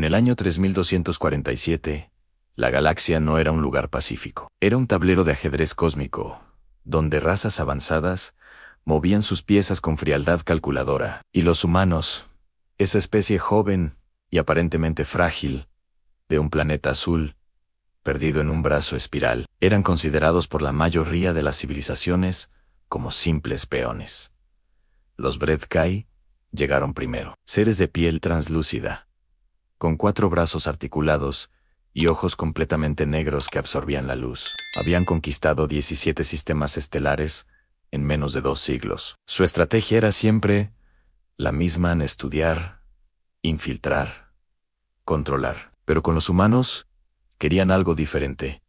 el año 3247, la galaxia no era un lugar pacífico. Era un tablero de ajedrez cósmico, donde razas avanzadas movían sus piezas con frialdad calculadora, y los humanos, esa especie joven y aparentemente frágil, de un planeta azul, perdido en un brazo espiral, eran considerados por la mayoría de las civilizaciones como simples peones. Los Bredkai llegaron primero, seres de piel translúcida, con 4 brazos articulados y ojos completamente negros que absorbían la luz. Habían conquistado 17 sistemas estelares en menos de 2 siglos. Su estrategia era siempre la misma: en estudiar, infiltrar, controlar. Pero con los humanos querían algo diferente.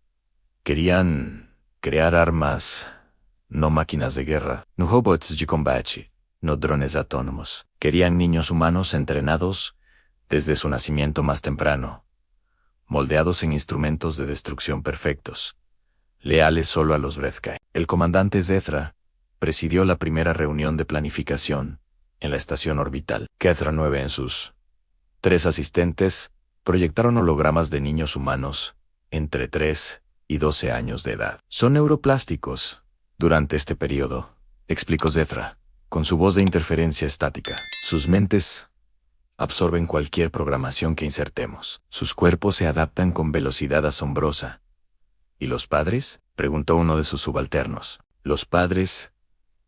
Querían crear armas, no máquinas de guerra, no robots de combate, no drones autónomos. Querían niños humanos entrenados desde su nacimiento más temprano, moldeados en instrumentos de destrucción perfectos, leales solo a los Bredkai. El comandante Zethra presidió la primera reunión de planificación en la estación orbital. Kethra 9 en sus 3 asistentes proyectaron hologramas de niños humanos entre 3 y 12 años de edad. Son neuroplásticos. Durante este periodo, explicó Zethra, con su voz de interferencia estática, sus mentes absorben cualquier programación que insertemos. Sus cuerpos se adaptan con velocidad asombrosa. ¿Y los padres?, preguntó uno de sus subalternos. Los padres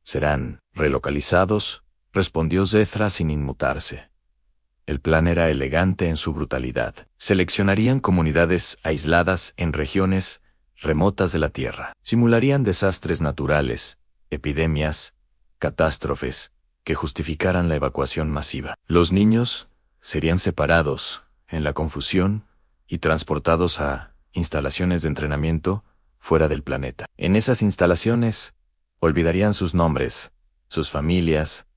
serán relocalizados, respondió Zethra sin inmutarse. El plan era elegante en su brutalidad. Seleccionarían comunidades aisladas en regiones remotas de la Tierra. Simularían desastres naturales, epidemias, catástrofes, que justificaran la evacuación masiva. Los niños serían separados en la confusión y transportados a instalaciones de entrenamiento fuera del planeta. En esas instalaciones olvidarían sus nombres, sus familias,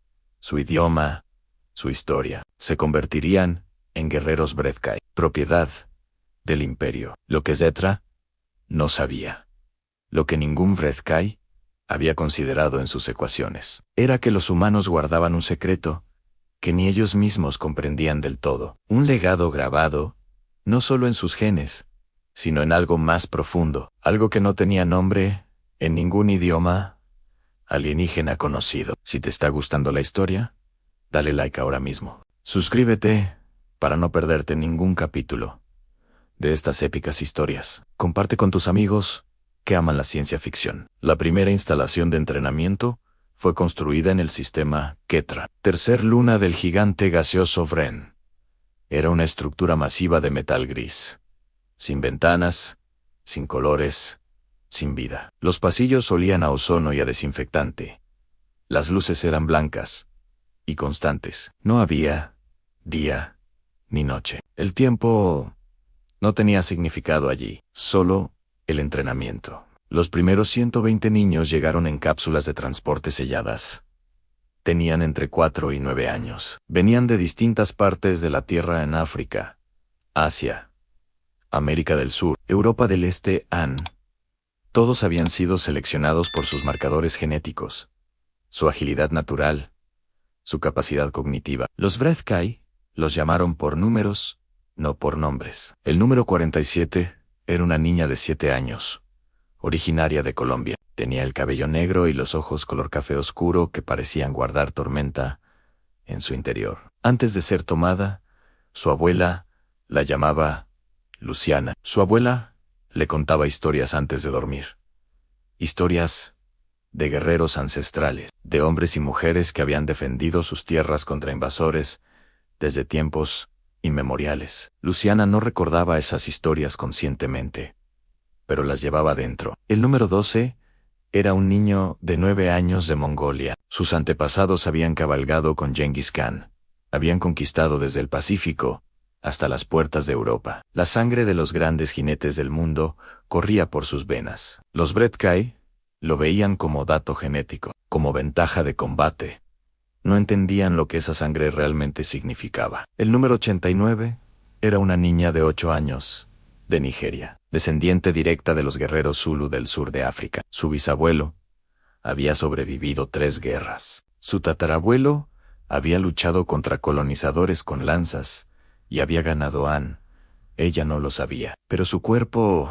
su idioma, su historia. Se convertirían en guerreros Bredkai, propiedad del imperio. Lo que Zethra no sabía, lo que ningún Bredkai había considerado en sus ecuaciones, era que los humanos guardaban un secreto que ni ellos mismos comprendían del todo. Un legado grabado, no solo en sus genes, sino en algo más profundo, algo que no tenía nombre en ningún idioma alienígena conocido. Si te está gustando la historia, dale like ahora mismo. Suscríbete para no perderte ningún capítulo de estas épicas historias. Comparte con tus amigos que aman la ciencia ficción. La primera instalación de entrenamiento fue construida en el sistema Ketra, tercer luna del gigante gaseoso Vren. Era una estructura masiva de metal gris, sin ventanas, sin colores, sin vida. Los pasillos olían a ozono y a desinfectante. Las luces eran blancas y constantes. No había día ni noche. El tiempo no tenía significado allí, solo el entrenamiento. Los primeros 120 niños llegaron en cápsulas de transporte selladas. Tenían entre 4 y 9 años. Venían de distintas partes de la Tierra en África, Asia, América del Sur, Europa del Este, Todos habían sido seleccionados por sus marcadores genéticos, su agilidad natural, su capacidad cognitiva. Los Bredkai los llamaron por números, no por nombres. El número 47 era una niña de 7 años, originaria de Colombia. Tenía el cabello negro y los ojos color café oscuro que parecían guardar tormenta en su interior. Antes de ser tomada, su abuela la llamaba Luciana. Su abuela le contaba historias antes de dormir. Historias de guerreros ancestrales, de hombres y mujeres que habían defendido sus tierras contra invasores desde tiempos inmemoriales. Luciana no recordaba esas historias conscientemente, pero las llevaba dentro. El número 12 era un niño de 9 años de Mongolia. Sus antepasados habían cabalgado con Genghis Khan. Habían conquistado desde el Pacífico hasta las puertas de Europa. La sangre de los grandes jinetes del mundo corría por sus venas. Los Bredkai lo veían como dato genético, como ventaja de combate. No entendían lo que esa sangre realmente significaba. El número 89 era una niña de 8 años, de Nigeria, descendiente directa de los guerreros Zulu del sur de África. Su bisabuelo había sobrevivido 3 guerras. Su tatarabuelo había luchado contra colonizadores con lanzas y había ganado Anne. Ella no lo sabía, pero su cuerpo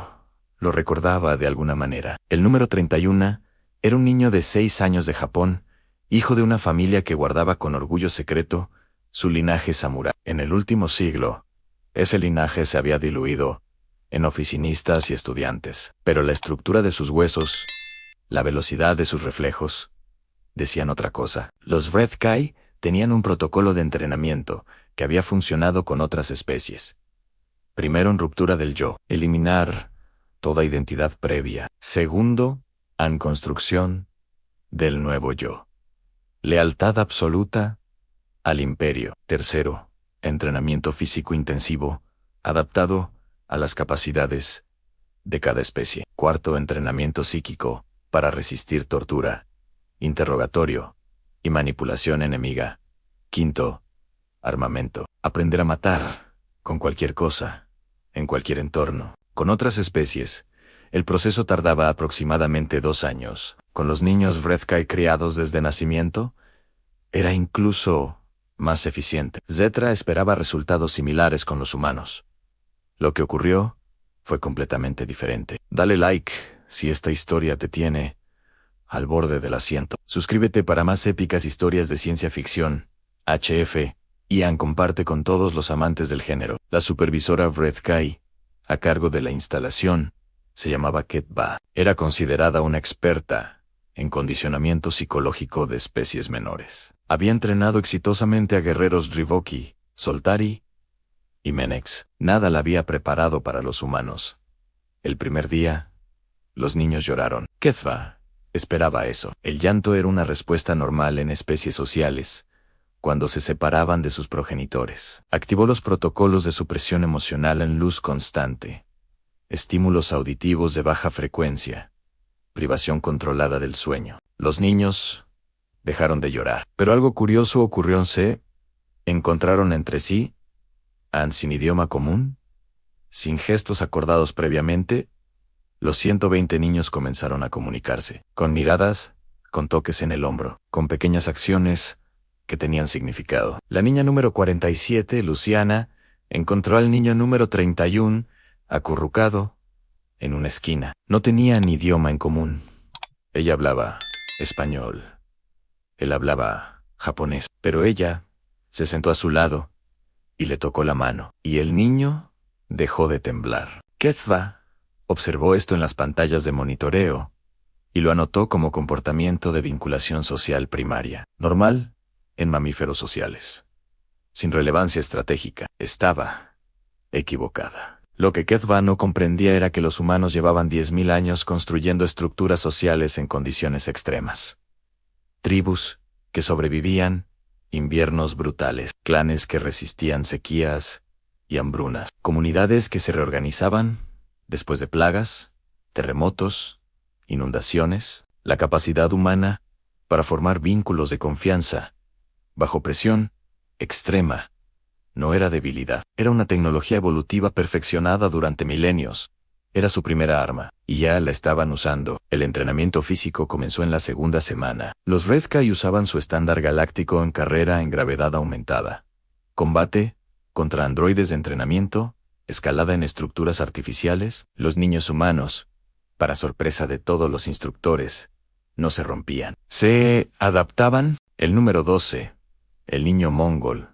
lo recordaba de alguna manera. El número 31 era un niño de 6 años de Japón, hijo de una familia que guardaba con orgullo secreto su linaje samurái. En el último siglo, ese linaje se había diluido en oficinistas y estudiantes, pero la estructura de sus huesos, la velocidad de sus reflejos, decían otra cosa. Los Red Kai tenían un protocolo de entrenamiento que había funcionado con otras especies. Primero, en ruptura del yo, eliminar toda identidad previa. Segundo, en construcción del nuevo yo. Lealtad absoluta al imperio. Tercero, entrenamiento físico intensivo, adaptado a las capacidades de cada especie. Cuarto, entrenamiento psíquico para resistir tortura, interrogatorio y manipulación enemiga. Quinto, armamento. Aprender a matar con cualquier cosa, en cualquier entorno. Con otras especies, el proceso tardaba aproximadamente 2 años. Con los niños Red Kai criados desde nacimiento, era incluso más eficiente. Zetra esperaba resultados similares con los humanos. Lo que ocurrió fue completamente diferente. Dale like si esta historia te tiene al borde del asiento. Suscríbete para más épicas historias de ciencia ficción, HF, y comparte con todos los amantes del género. La supervisora Red Kai, a cargo de la instalación, se llamaba Ketva. Era considerada una experta en condicionamiento psicológico de especies menores. Había entrenado exitosamente a guerreros Rivoki, Soltari y Menex. Nada la había preparado para los humanos. El primer día, los niños lloraron. Ketva esperaba eso. El llanto era una respuesta normal en especies sociales, cuando se separaban de sus progenitores. Activó los protocolos de supresión emocional en luz constante, estímulos auditivos de baja frecuencia, privación controlada del sueño. Los niños dejaron de llorar. Pero algo curioso ocurrió. Se encontraron entre sí, sin idioma común, sin gestos acordados previamente. Los 120 niños comenzaron a comunicarse, con miradas, con toques en el hombro, con pequeñas acciones que tenían significado. La niña número 47, Luciana, encontró al niño número 31, acurrucado en una esquina. No tenían idioma en común. Ella hablaba español. Él hablaba japonés. Pero ella se sentó a su lado y le tocó la mano. Y el niño dejó de temblar. Ketva observó esto en las pantallas de monitoreo y lo anotó como comportamiento de vinculación social primaria, normal en mamíferos sociales. Sin relevancia estratégica. Estaba equivocada. Lo que Ketva no comprendía era que los humanos llevaban 10.000 años construyendo estructuras sociales en condiciones extremas. Tribus que sobrevivían inviernos brutales, clanes que resistían sequías y hambrunas, comunidades que se reorganizaban después de plagas, terremotos, inundaciones. La capacidad humana para formar vínculos de confianza bajo presión extrema no era debilidad. Era una tecnología evolutiva perfeccionada durante milenios. Era su primera arma, y ya la estaban usando. El entrenamiento físico comenzó en la segunda semana. Los Red Kai usaban su estándar galáctico en carrera en gravedad aumentada, combate contra androides de entrenamiento, escalada en estructuras artificiales. Los niños humanos, para sorpresa de todos los instructores, no se rompían. Se adaptaban. El número 12, el niño mongol,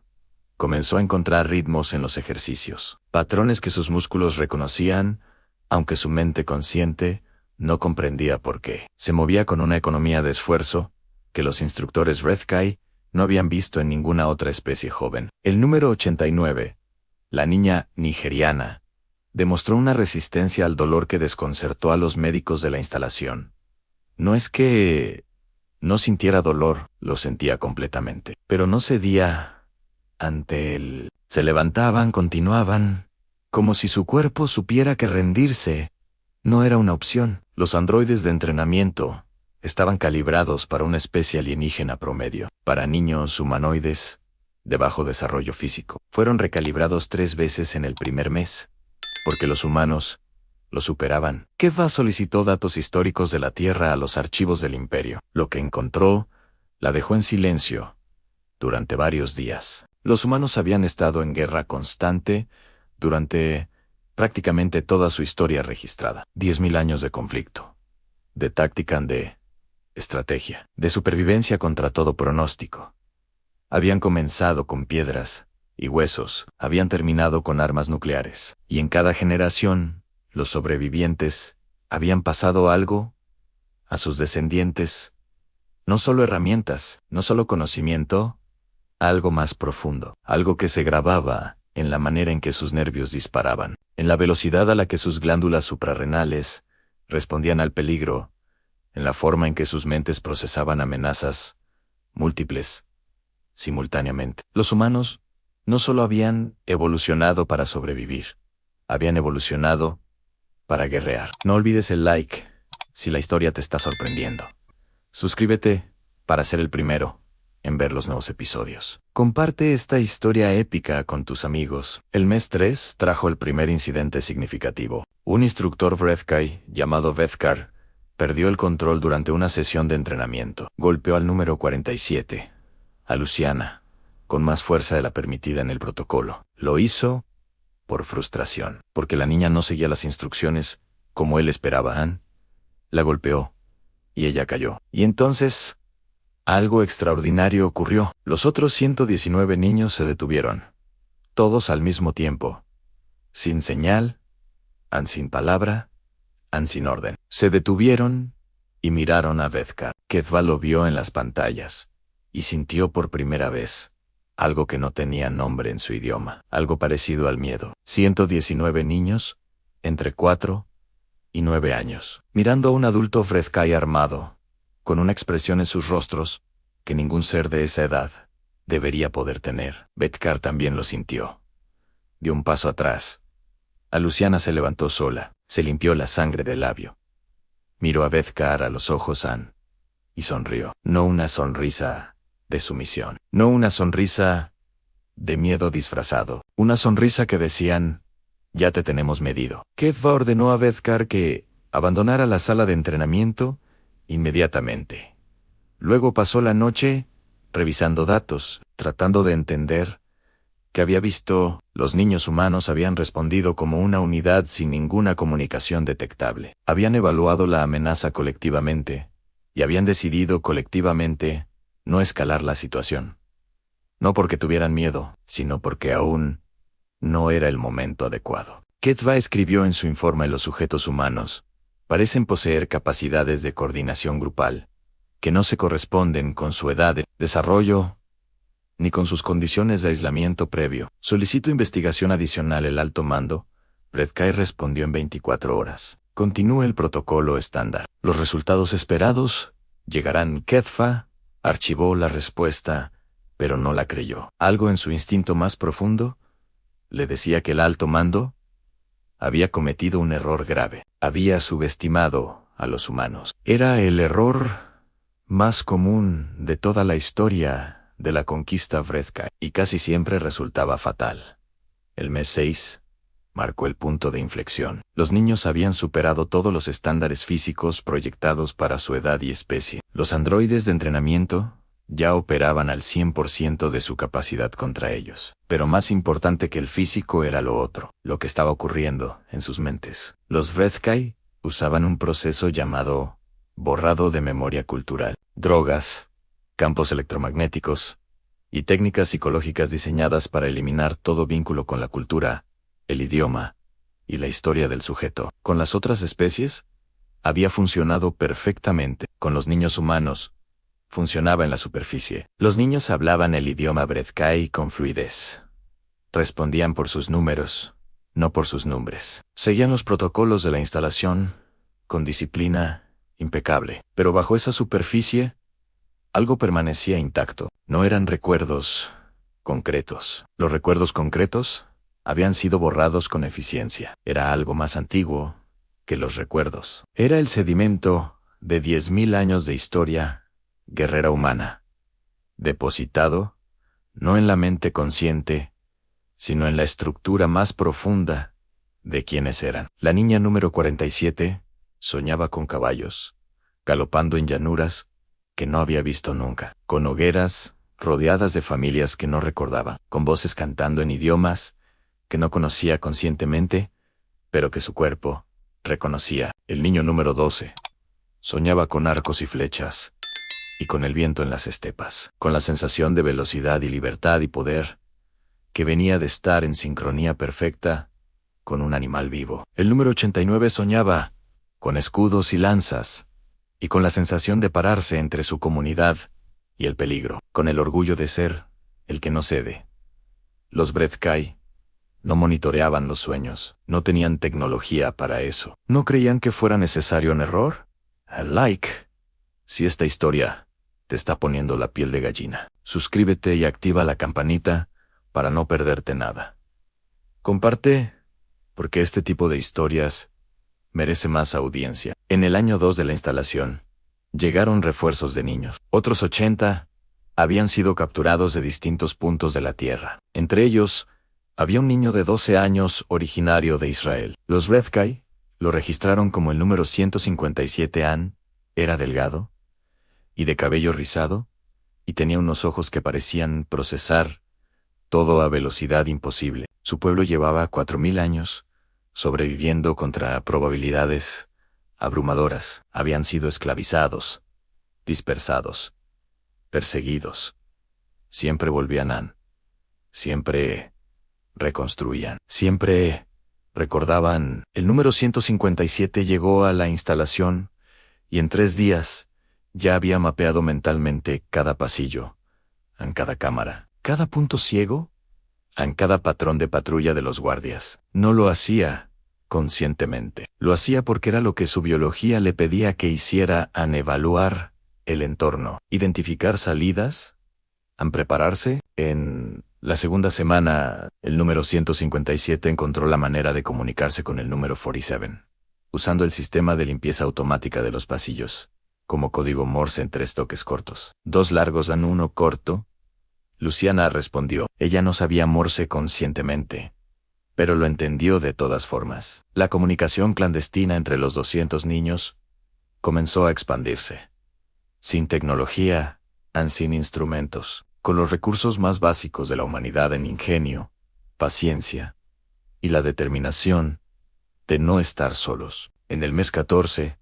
comenzó a encontrar ritmos en los ejercicios, patrones que sus músculos reconocían, aunque su mente consciente no comprendía por qué. Se movía con una economía de esfuerzo que los instructores Red Kai no habían visto en ninguna otra especie joven. El número 89, la niña nigeriana, demostró una resistencia al dolor que desconcertó a los médicos de la instalación. No es que no sintiera dolor, lo sentía completamente, pero no cedía ante él. Se levantaban, continuaban, como si su cuerpo supiera que rendirse no era una opción. Los androides de entrenamiento estaban calibrados para una especie alienígena promedio, para niños humanoides de bajo desarrollo físico. Fueron recalibrados 3 veces en el primer mes, porque los humanos lo superaban. Ketva solicitó datos históricos de la Tierra a los archivos del Imperio. Lo que encontró la dejó en silencio durante varios días. Los humanos habían estado en guerra constante durante prácticamente toda su historia registrada. 10.000 años de conflicto, de táctica, de estrategia, de supervivencia contra todo pronóstico. Habían comenzado con piedras y huesos, habían terminado con armas nucleares, y en cada generación, los sobrevivientes habían pasado algo a sus descendientes, no solo herramientas, no solo conocimiento, algo más profundo, algo que se grababa en la manera en que sus nervios disparaban, en la velocidad a la que sus glándulas suprarrenales respondían al peligro, en la forma en que sus mentes procesaban amenazas múltiples, simultáneamente. Los humanos no solo habían evolucionado para sobrevivir, habían evolucionado para guerrear. No olvides el like si la historia te está sorprendiendo. Suscríbete para ser el primero en ver los nuevos episodios. Comparte esta historia épica con tus amigos. El mes 3 trajo el primer incidente significativo. Un instructor Vrethkai llamado Bethkar perdió el control durante una sesión de entrenamiento. Golpeó al número 47, a Luciana, con más fuerza de la permitida en el protocolo. Lo hizo por frustración, porque la niña no seguía las instrucciones como él esperaba. Anne la golpeó y ella cayó. Y entonces algo extraordinario ocurrió. Los otros 119 niños se detuvieron, todos al mismo tiempo, sin señal, sin palabra, sin orden. Se detuvieron y miraron a Bethkar. Ketva lo vio en las pantallas y sintió por primera vez algo que no tenía nombre en su idioma, algo parecido al miedo. 119 niños, entre 4 y 9 años, mirando a un adulto Vrethkai armado, con una expresión en sus rostros que ningún ser de esa edad debería poder tener. Bethkar también lo sintió. Dio un paso atrás. A Luciana se levantó sola, se limpió la sangre del labio. Miró a Bethkar a los ojos y sonrió. No una sonrisa de sumisión, no una sonrisa de miedo disfrazado, una sonrisa que decían: ya te tenemos medido. Ketva ordenó a Bethkar que abandonara la sala de entrenamiento inmediatamente. Luego pasó la noche revisando datos, tratando de entender qué había visto. Los niños humanos habían respondido como una unidad sin ninguna comunicación detectable. Habían evaluado la amenaza colectivamente y habían decidido colectivamente no escalar la situación. No porque tuvieran miedo, sino porque aún no era el momento adecuado. Ketva escribió en su informe: los sujetos humanos parecen poseer capacidades de coordinación grupal que no se corresponden con su edad de desarrollo ni con sus condiciones de aislamiento previo. Solicito investigación adicional. El alto mando Vrethkai respondió en 24 horas. Continúe el protocolo estándar. Los resultados esperados llegarán. Ketva archivó la respuesta, pero no la creyó. Algo en su instinto más profundo le decía que el alto mando había cometido un error grave. Había subestimado a los humanos. Era el error más común de toda la historia de la conquista Vrethkai, y casi siempre resultaba fatal. El mes 6 marcó el punto de inflexión. Los niños habían superado todos los estándares físicos proyectados para su edad y especie. Los androides de entrenamiento ya operaban al 100% de su capacidad contra ellos. Pero más importante que el físico era lo otro, lo que estaba ocurriendo en sus mentes. Los Vrethkai usaban un proceso llamado borrado de memoria cultural. Drogas, campos electromagnéticos y técnicas psicológicas diseñadas para eliminar todo vínculo con la cultura, el idioma y la historia del sujeto. Con las otras especies había funcionado perfectamente. Con los niños humanos funcionaba en la superficie. Los niños hablaban el idioma Vrethkai con fluidez. Respondían por sus números, no por sus nombres. Seguían los protocolos de la instalación con disciplina impecable. Pero bajo esa superficie, algo permanecía intacto. No eran recuerdos concretos. Los recuerdos concretos habían sido borrados con eficiencia. Era algo más antiguo que los recuerdos. Era el sedimento de 10.000 años de historia guerrera humana, depositado no en la mente consciente, sino en la estructura más profunda de quienes eran. La niña número 47 soñaba con caballos, galopando en llanuras que no había visto nunca, con hogueras rodeadas de familias que no recordaba, con voces cantando en idiomas que no conocía conscientemente, pero que su cuerpo reconocía. El niño número 12 soñaba con arcos y flechas, y con el viento en las estepas, con la sensación de velocidad y libertad y poder, que venía de estar en sincronía perfecta con un animal vivo. El número 89 soñaba con escudos y lanzas, y con la sensación de pararse entre su comunidad y el peligro, con el orgullo de ser el que no cede. Los Bredkai no monitoreaban los sueños, no tenían tecnología para eso. ¿No creían que fuera necesario un error? Si esta historia te está poniendo la piel de gallina, suscríbete y activa la campanita para no perderte nada. Comparte, porque este tipo de historias merece más audiencia. En el año 2 de la instalación, llegaron refuerzos de niños. Otros 80 habían sido capturados de distintos puntos de la Tierra. Entre ellos, había un niño de 12 años originario de Israel. Los Bredkai lo registraron como el número 157 An. Era delgado y de cabello rizado, y tenía unos ojos que parecían procesar todo a velocidad imposible. Su pueblo llevaba 4000 años sobreviviendo contra probabilidades abrumadoras. Habían sido esclavizados, dispersados, perseguidos. Siempre volvían An. Siempre reconstruían. Siempre recordaban. El número 157 llegó a la instalación y en 3 días ya había mapeado mentalmente cada pasillo, en cada cámara, cada punto ciego, en cada patrón de patrulla de los guardias. No lo hacía conscientemente. Lo hacía porque era lo que su biología le pedía que hiciera, en evaluar el entorno, identificar salidas, en prepararse. En la segunda semana, el número 157 encontró la manera de comunicarse con el número 47, usando el sistema de limpieza automática de los pasillos, como código Morse en 3 toques cortos. 2 largos dan 1 corto. Luciana respondió. Ella no sabía Morse conscientemente, pero lo entendió de todas formas. La comunicación clandestina entre los 200 niños comenzó a expandirse. Sin tecnología, sin instrumentos, con los recursos más básicos de la humanidad en ingenio, paciencia y la determinación de no estar solos. En el mes 14,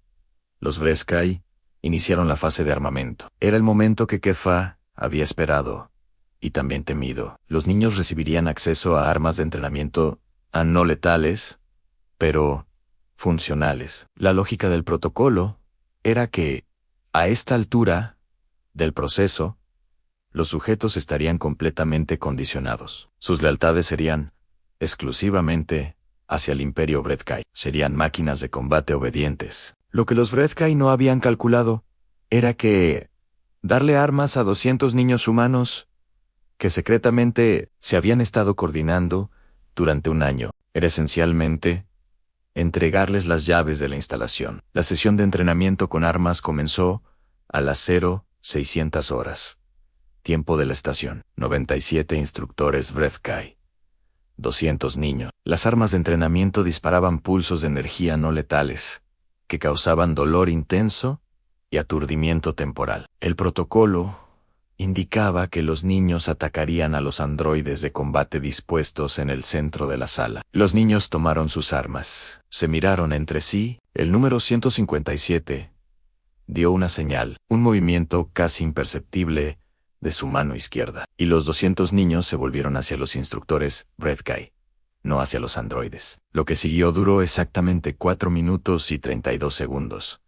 los Bredkai iniciaron la fase de armamento. Era el momento que Ketfa había esperado y también temido. Los niños recibirían acceso a armas de entrenamiento no letales, pero funcionales. La lógica del protocolo era que, a esta altura del proceso, los sujetos estarían completamente condicionados. Sus lealtades serían exclusivamente hacia el Imperio Bredkai. Serían máquinas de combate obedientes. Lo que los Bredkai no habían calculado era que darle armas a 200 niños humanos que secretamente se habían estado coordinando durante un año era esencialmente entregarles las llaves de la instalación. La sesión de entrenamiento con armas comenzó a las 0600 horas. Tiempo de la estación. 97 instructores Bredkai. 200 niños. Las armas de entrenamiento disparaban pulsos de energía no letales, que causaban dolor intenso y aturdimiento temporal. El protocolo indicaba que los niños atacarían a los androides de combate dispuestos en el centro de la sala. Los niños tomaron sus armas. Se miraron entre sí. El número 157 dio una señal, un movimiento casi imperceptible de su mano izquierda, y los 200 niños se volvieron hacia los instructores Bredkai, no hacia los androides. Lo que siguió duró exactamente 4 minutos y 32 segundos.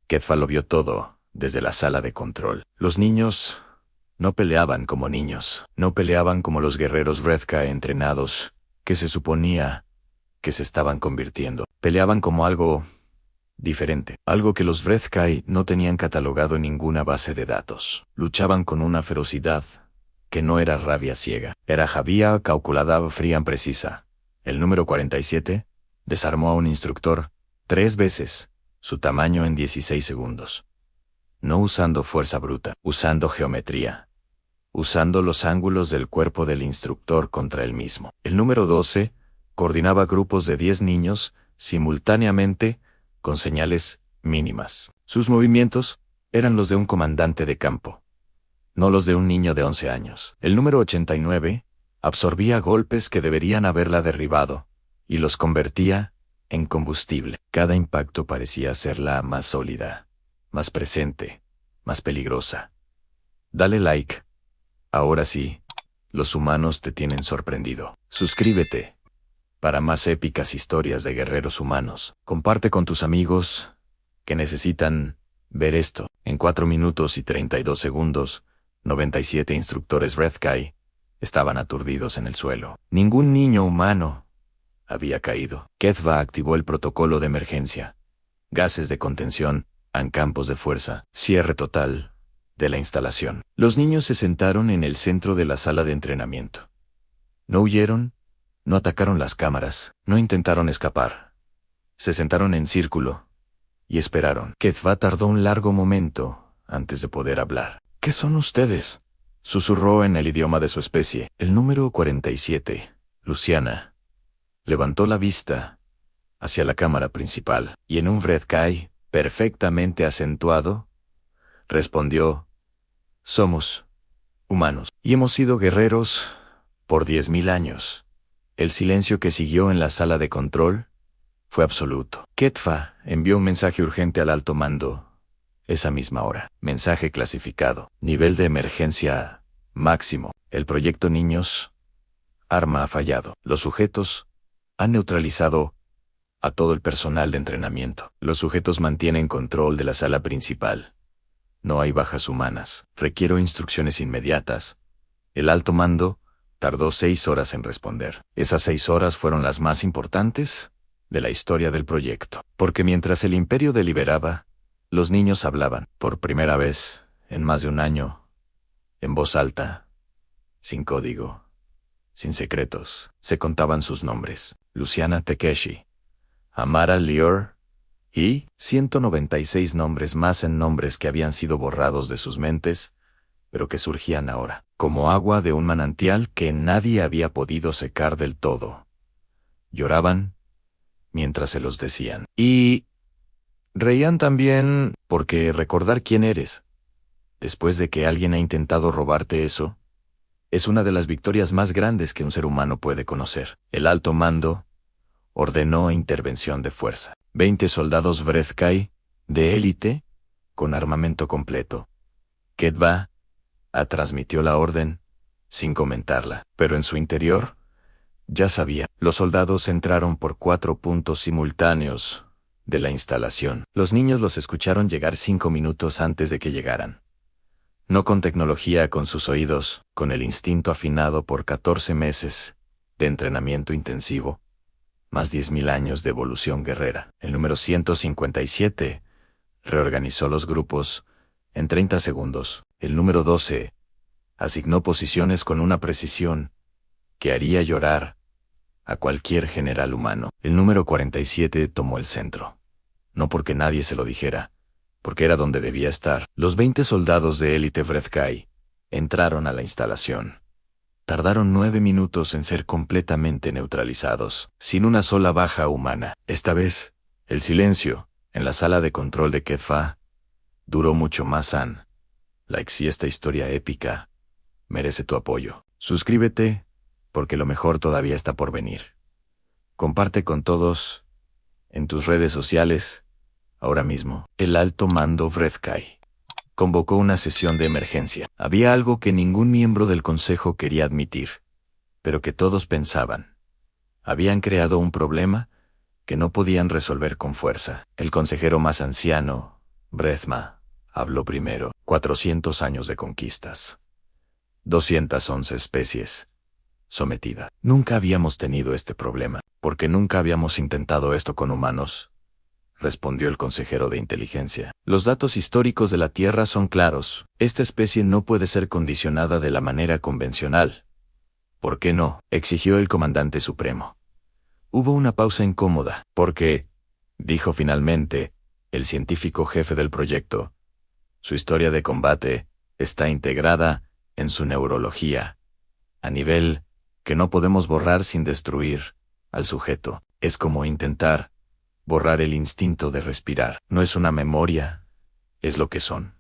Ketfa lo vio todo desde la sala de control. Los niños no peleaban como niños, no peleaban como los guerreros Bredkai entrenados, que se suponía que se estaban convirtiendo. Peleaban como algo diferente, algo que los Bredkai no tenían catalogado en ninguna base de datos. Luchaban con una ferocidad que no era rabia ciega, era javía calculada, fría, precisa. El número 47 desarmó a un instructor 3 veces su tamaño en 16 segundos. No usando fuerza bruta, usando geometría, usando los ángulos del cuerpo del instructor contra él mismo. El número 12 coordinaba grupos de 10 niños simultáneamente con señales mínimas. Sus movimientos eran los de un comandante de campo. no los de un niño de 11 años. El número 89 absorbía golpes que deberían haberla derribado, y los convertía en combustible. Cada impacto parecía hacerla más sólida, más presente, más peligrosa. Dale like. Ahora sí, los humanos te tienen sorprendido. Suscríbete para más épicas historias de guerreros humanos. Comparte con tus amigos que necesitan ver esto. En 4 minutos y 32 segundos, 97 instructores Redkai estaban aturdidos en el suelo. Ningún niño humano había caído. Ketva activó el protocolo de emergencia. Gases de contención, en campos de fuerza, cierre total de la instalación. Los niños se sentaron en el centro de la sala de entrenamiento. No huyeron, no atacaron las cámaras, no intentaron escapar. Se sentaron en círculo y esperaron. Ketva tardó un largo momento antes de poder hablar. ¿Qué son ustedes?, susurró en el idioma de su especie. El número 47, Luciana, levantó la vista hacia la cámara principal y en un Redkai perfectamente acentuado, respondió: somos humanos y hemos sido guerreros por 10.000 años. El silencio que siguió en la sala de control fue absoluto. Ketva envió un mensaje urgente al alto mando esa misma hora. Mensaje clasificado. Nivel de emergencia máximo. El proyecto Niños Arma ha fallado. Los sujetos han neutralizado a todo el personal de entrenamiento. Los sujetos mantienen control de la sala principal. No hay bajas humanas. Requiero instrucciones inmediatas. El alto mando tardó 6 horas en responder. Esas 6 horas fueron las más importantes de la historia del proyecto. Porque mientras el imperio deliberaba, los niños hablaban, por primera vez en más de un año, en voz alta, sin código, sin secretos. Se contaban sus nombres: Luciana Takeshi, Amara Lior y 196 nombres más, en nombres que habían sido borrados de sus mentes, pero que surgían ahora, como agua de un manantial que nadie había podido secar del todo. Lloraban mientras se los decían. Y reían también, porque recordar quién eres, después de que alguien ha intentado robarte eso, es una de las victorias más grandes que un ser humano puede conocer. El alto mando ordenó intervención de fuerza. 20 soldados Redkai, de élite, con armamento completo. Ketva transmitió la orden, sin comentarla, pero en su interior ya sabía. Los soldados entraron por 4 puntos simultáneos de la instalación. Los niños los escucharon llegar 5 minutos antes de que llegaran. No con tecnología, con sus oídos, con el instinto afinado por 14 meses de entrenamiento intensivo, más 10.000 años de evolución guerrera. El número 157 reorganizó los grupos en 30 segundos. El número 12 asignó posiciones con una precisión que haría llorar a cualquier general humano. El número 47 tomó el centro. No porque nadie se lo dijera, porque era donde debía estar. Los 20 soldados de élite Redkai entraron a la instalación. Tardaron 9 minutos en ser completamente neutralizados, sin una sola baja humana. Esta vez, el silencio en la sala de control de Ketva duró mucho más. Like si esta historia épica merece tu apoyo. Suscríbete, porque lo mejor todavía está por venir. Comparte con todos en tus redes sociales ahora mismo. El alto mando Redkai convocó una sesión de emergencia. Había algo que ningún miembro del consejo quería admitir, pero que todos pensaban. Habían creado un problema que no podían resolver con fuerza. El consejero más anciano, Brethma, habló primero. 400 años de conquistas. 211 especies sometidas. Nunca habíamos tenido este problema, porque nunca habíamos intentado esto con humanos, respondió el consejero de inteligencia. Los datos históricos de la Tierra son claros. Esta especie no puede ser condicionada de la manera convencional. ¿Por qué no?, exigió el comandante supremo. Hubo una pausa incómoda. Porque, dijo finalmente, el científico jefe del proyecto, su historia de combate está integrada en su neurología, a nivel que no podemos borrar sin destruir al sujeto. Es como intentar borrar el instinto de respirar. No es una memoria, es lo que son.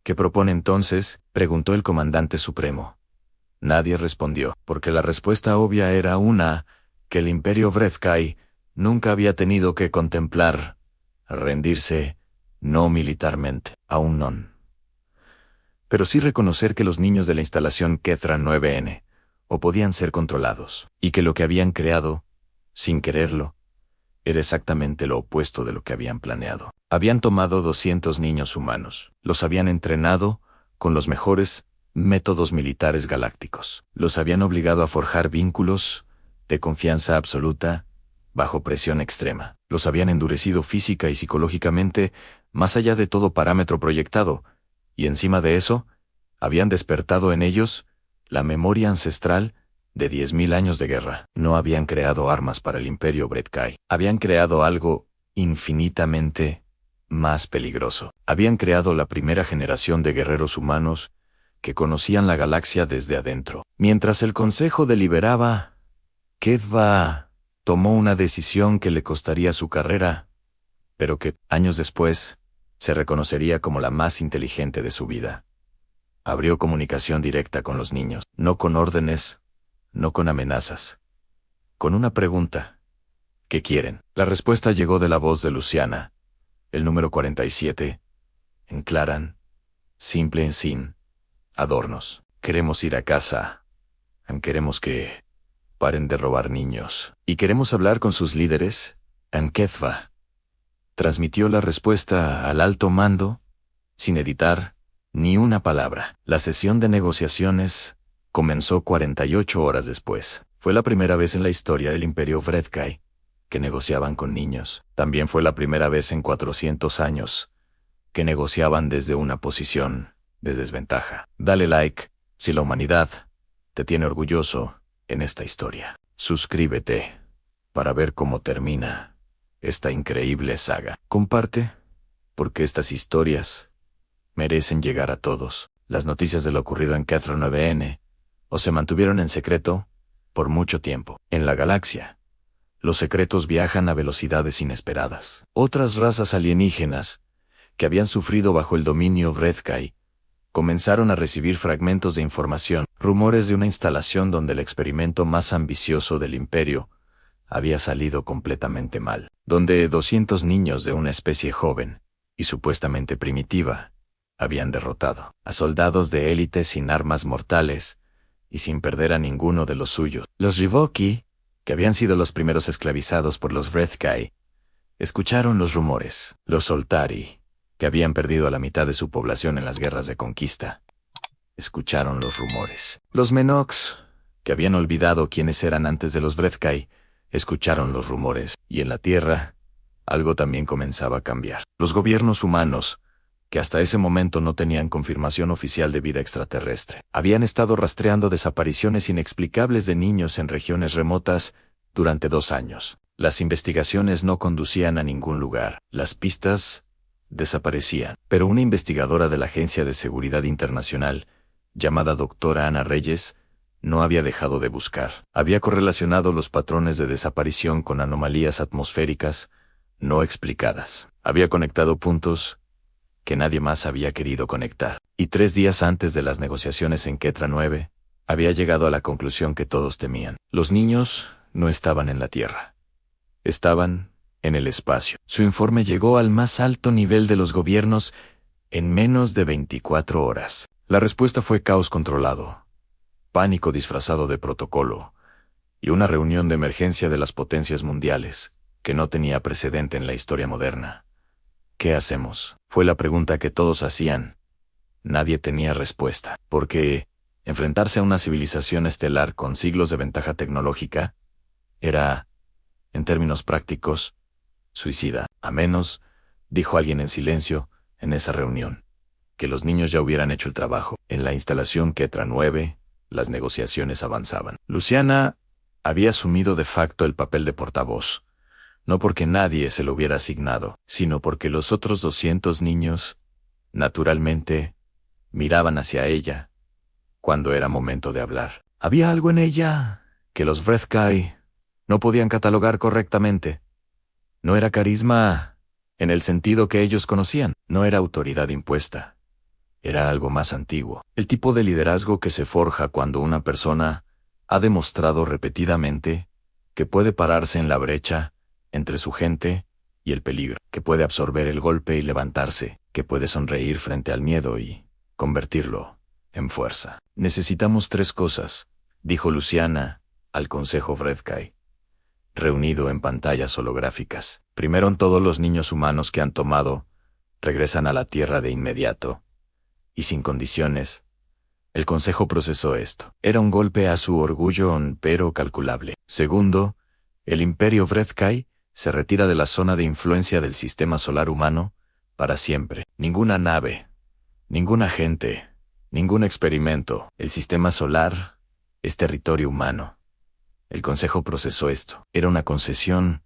¿Qué propone entonces? preguntó el comandante supremo. Nadie respondió, porque la respuesta obvia era una, que el Imperio Vredkai nunca había tenido que contemplar, rendirse, no militarmente, aún no. Pero sí reconocer que los niños de la instalación Ketra 9N o podían ser controlados, y que lo que habían creado, sin quererlo, era exactamente lo opuesto de lo que habían planeado. Habían tomado 200 niños humanos, los habían entrenado con los mejores métodos militares galácticos, los habían obligado a forjar vínculos de confianza absoluta bajo presión extrema, los habían endurecido física y psicológicamente más allá de todo parámetro proyectado, y encima de eso, habían despertado en ellos la memoria ancestral de 10.000 años de guerra. No habían creado armas para el Imperio Vredkai. Habían creado algo infinitamente más peligroso. Habían creado la primera generación de guerreros humanos que conocían la galaxia desde adentro. Mientras el Consejo deliberaba, Ketva tomó una decisión que le costaría su carrera, pero que, años después, se reconocería como la más inteligente de su vida. Abrió comunicación directa con los niños, no con órdenes, no con amenazas. Con una pregunta. ¿Qué quieren? La respuesta llegó de la voz de Luciana, el número 47, en Claran, simple sin adornos. Queremos ir a casa. Queremos que paren de robar niños. Y queremos hablar con sus líderes, Ketva. Transmitió la respuesta al alto mando, sin editar ni una palabra. La sesión de negociaciones comenzó 48 horas después. Fue la primera vez en la historia del Imperio Vredkai que negociaban con niños. También fue la primera vez en 400 años que negociaban desde una posición de desventaja. Dale like si la humanidad te tiene orgulloso en esta historia. Suscríbete para ver cómo termina esta increíble saga. Comparte, porque estas historias merecen llegar a todos. Las noticias de lo ocurrido en Ketra 9N o se mantuvieron en secreto por mucho tiempo. En la galaxia, los secretos viajan a velocidades inesperadas. Otras razas alienígenas, que habían sufrido bajo el dominio Vredkai, comenzaron a recibir fragmentos de información, rumores de una instalación donde el experimento más ambicioso del Imperio había salido completamente mal, donde 200 niños de una especie joven y supuestamente primitiva habían derrotado a soldados de élite sin armas mortales y sin perder a ninguno de los suyos. Los Rivoki, que habían sido los primeros esclavizados por los Vredkai, escucharon los rumores. Los Soltari, que habían perdido a la mitad de su población en las guerras de conquista, escucharon los rumores. Los Menox, que habían olvidado quiénes eran antes de los Vredkai, escucharon los rumores, y en la Tierra, algo también comenzaba a cambiar. Los gobiernos humanos, que hasta ese momento no tenían confirmación oficial de vida extraterrestre, habían estado rastreando desapariciones inexplicables de niños en regiones remotas durante 2 años. Las investigaciones no conducían a ningún lugar. Las pistas desaparecían. Pero una investigadora de la Agencia de Seguridad Internacional, llamada doctora Ana Reyes, no había dejado de buscar. Había correlacionado los patrones de desaparición con anomalías atmosféricas no explicadas. Había conectado puntos que nadie más había querido conectar. Y 3 días antes de las negociaciones en Ketra 9, había llegado a la conclusión que todos temían. Los niños no estaban en la Tierra. Estaban en el espacio. Su informe llegó al más alto nivel de los gobiernos en menos de 24 horas. La respuesta fue caos controlado, pánico disfrazado de protocolo, y una reunión de emergencia de las potencias mundiales, que no tenía precedente en la historia moderna. ¿Qué hacemos? Fue la pregunta que todos hacían. Nadie tenía respuesta, porque enfrentarse a una civilización estelar con siglos de ventaja tecnológica era, en términos prácticos, suicida. A menos, dijo alguien en silencio, en esa reunión, que los niños ya hubieran hecho el trabajo. En la instalación Ketra 9, las negociaciones avanzaban. Luciana había asumido de facto el papel de portavoz, no porque nadie se lo hubiera asignado, sino porque los otros 200 niños, naturalmente, miraban hacia ella cuando era momento de hablar. Había algo en ella que los Vredkai no podían catalogar correctamente. No era carisma en el sentido que ellos conocían, no era autoridad impuesta. Era algo más antiguo. El tipo de liderazgo que se forja cuando una persona ha demostrado repetidamente que puede pararse en la brecha entre su gente y el peligro, que puede absorber el golpe y levantarse, que puede sonreír frente al miedo y convertirlo en fuerza. Necesitamos 3 cosas, dijo Luciana al Consejo Vredkai, reunido en pantallas holográficas. Primero, todos los niños humanos que han tomado regresan a la Tierra de inmediato y sin condiciones. El Consejo procesó esto. Era un golpe a su orgullo, pero calculable. Segundo, el Imperio Vredkai se retira de la zona de influencia del sistema solar humano para siempre. Ninguna nave, ningún agente, ningún experimento. El sistema solar es territorio humano. El Consejo procesó esto. Era una concesión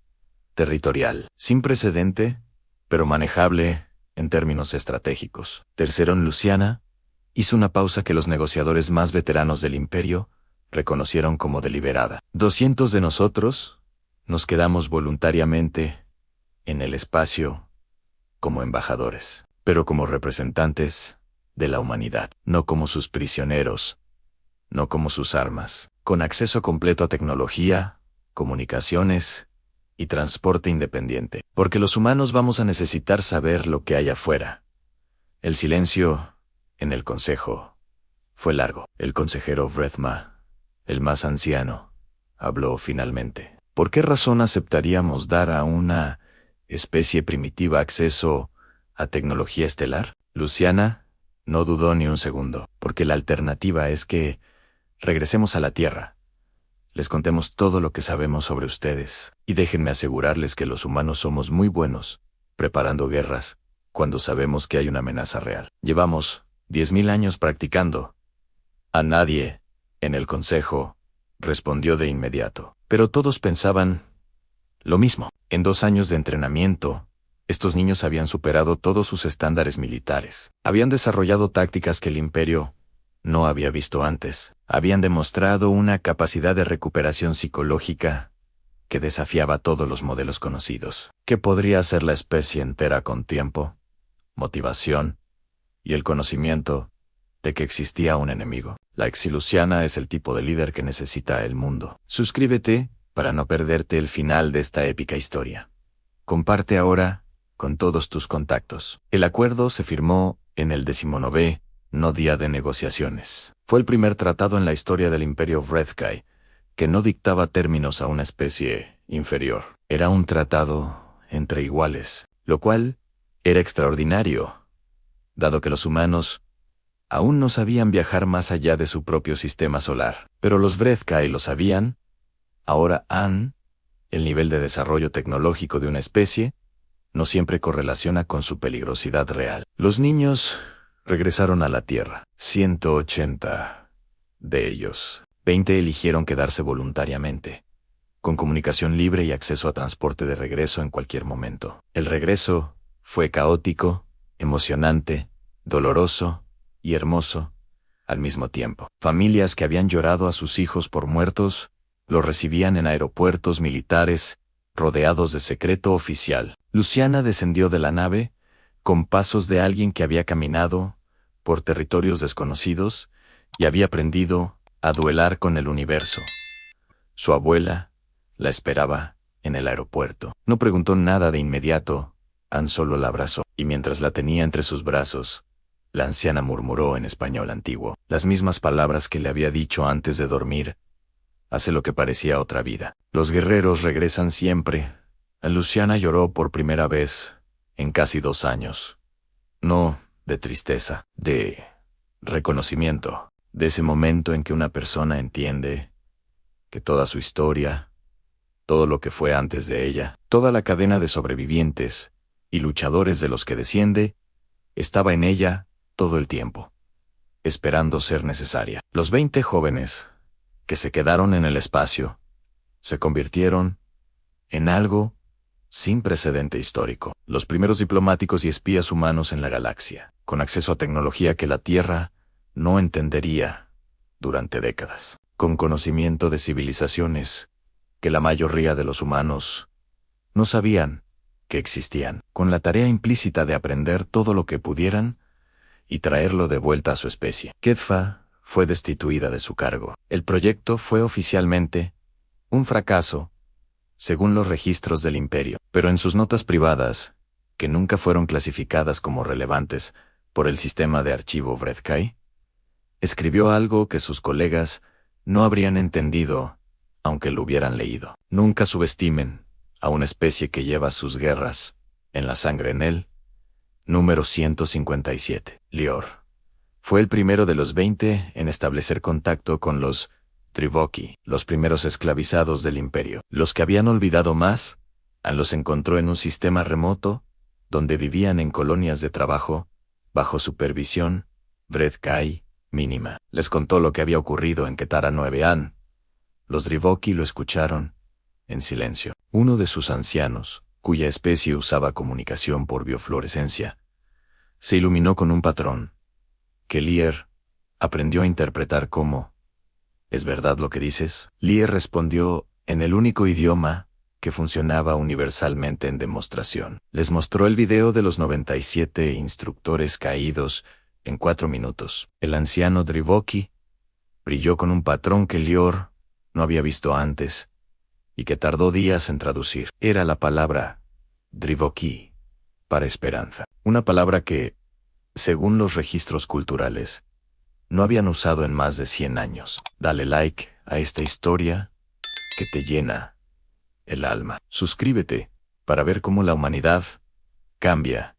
territorial, sin precedente, pero manejable en términos estratégicos. Tercero, Luciana hizo una pausa que los negociadores más veteranos del imperio reconocieron como deliberada. 200 de nosotros nos quedamos voluntariamente en el espacio como embajadores, pero como representantes de la humanidad, no como sus prisioneros, no como sus armas, con acceso completo a tecnología, comunicaciones y transporte independiente, porque los humanos vamos a necesitar saber lo que hay afuera. El silencio en el consejo fue largo. El consejero Vredma, el más anciano, habló finalmente. ¿Por qué razón aceptaríamos dar a una especie primitiva acceso a tecnología estelar? Luciana no dudó ni un segundo, porque la alternativa es que regresemos a la Tierra. Les contemos todo lo que sabemos sobre ustedes, y déjenme asegurarles que los humanos somos muy buenos preparando guerras cuando sabemos que hay una amenaza real. Llevamos 10.000 años practicando. A nadie en el consejo respondió de inmediato, pero todos pensaban lo mismo. En 2 años de entrenamiento, estos niños habían superado todos sus estándares militares. Habían desarrollado tácticas que el imperio no había visto antes. Habían demostrado una capacidad de recuperación psicológica que desafiaba todos los modelos conocidos. ¿Qué podría hacer la especie entera con tiempo, motivación y el conocimiento de que existía un enemigo? La Exiluciana es el tipo de líder que necesita el mundo. Suscríbete para no perderte el final de esta épica historia. Comparte ahora con todos tus contactos. El acuerdo se firmó en el 19º día de negociaciones. Fue el primer tratado en la historia del Imperio Vredkai que no dictaba términos a una especie inferior. Era un tratado entre iguales, lo cual era extraordinario, dado que los humanos aún no sabían viajar más allá de su propio sistema solar. Pero los Vredkai lo sabían. Ahora el nivel de desarrollo tecnológico de una especie no siempre correlaciona con su peligrosidad real. Los niños regresaron a la Tierra. 180 de ellos. 20 eligieron quedarse voluntariamente, con comunicación libre y acceso a transporte de regreso en cualquier momento. El regreso fue caótico, emocionante, doloroso y hermoso al mismo tiempo. Familias que habían llorado a sus hijos por muertos los recibían en aeropuertos militares, rodeados de secreto oficial. Luciana descendió de la nave con pasos de alguien que había caminado por territorios desconocidos y había aprendido a duelar con el universo. Su abuela la esperaba en el aeropuerto. No preguntó nada de inmediato, Ann solo la abrazó, y mientras la tenía entre sus brazos, la anciana murmuró en español antiguo las mismas palabras que le había dicho antes de dormir, hace lo que parecía otra vida. Los guerreros regresan siempre. Luciana lloró por primera vez en casi 2 años. No de tristeza, de reconocimiento, de ese momento en que una persona entiende que toda su historia, todo lo que fue antes de ella, toda la cadena de sobrevivientes y luchadores de los que desciende, estaba en ella todo el tiempo, esperando ser necesaria. Los 20 jóvenes que se quedaron en el espacio se convirtieron en algo sin precedente histórico. Los primeros diplomáticos y espías humanos en la galaxia, con acceso a tecnología que la Tierra no entendería durante décadas, con conocimiento de civilizaciones que la mayoría de los humanos no sabían que existían, con la tarea implícita de aprender todo lo que pudieran y traerlo de vuelta a su especie. Ketfa fue destituida de su cargo. El proyecto fue oficialmente un fracaso, según los registros del imperio, pero en sus notas privadas, que nunca fueron clasificadas como relevantes por el sistema de archivo Vredkai, escribió algo que sus colegas no habrían entendido, aunque lo hubieran leído. Nunca subestimen a una especie que lleva sus guerras en la sangre. En él, número 157. Lior fue el primero de los 20 en establecer contacto con los Trivoki, los primeros esclavizados del imperio. Los que habían olvidado más, los encontró en un sistema remoto, donde vivían en colonias de trabajo, bajo supervisión Vredkai mínima. Les contó lo que había ocurrido en Ketara 9an. Los Trivoki lo escucharon en silencio. Uno de sus ancianos, cuya especie usaba comunicación por biofluorescencia, se iluminó con un patrón que Lier aprendió a interpretar como: ¿es verdad lo que dices? Lier respondió en el único idioma que funcionaba universalmente en demostración. Les mostró el video de los 97 instructores caídos en 4 minutos. El anciano Trivoki brilló con un patrón que Lior no había visto antes y que tardó días en traducir. Era la palabra Trivoki para esperanza. Una palabra que, según los registros culturales, no habían usado en más de 100 años. Dale like a esta historia que te llena el alma. Suscríbete para ver cómo la humanidad cambia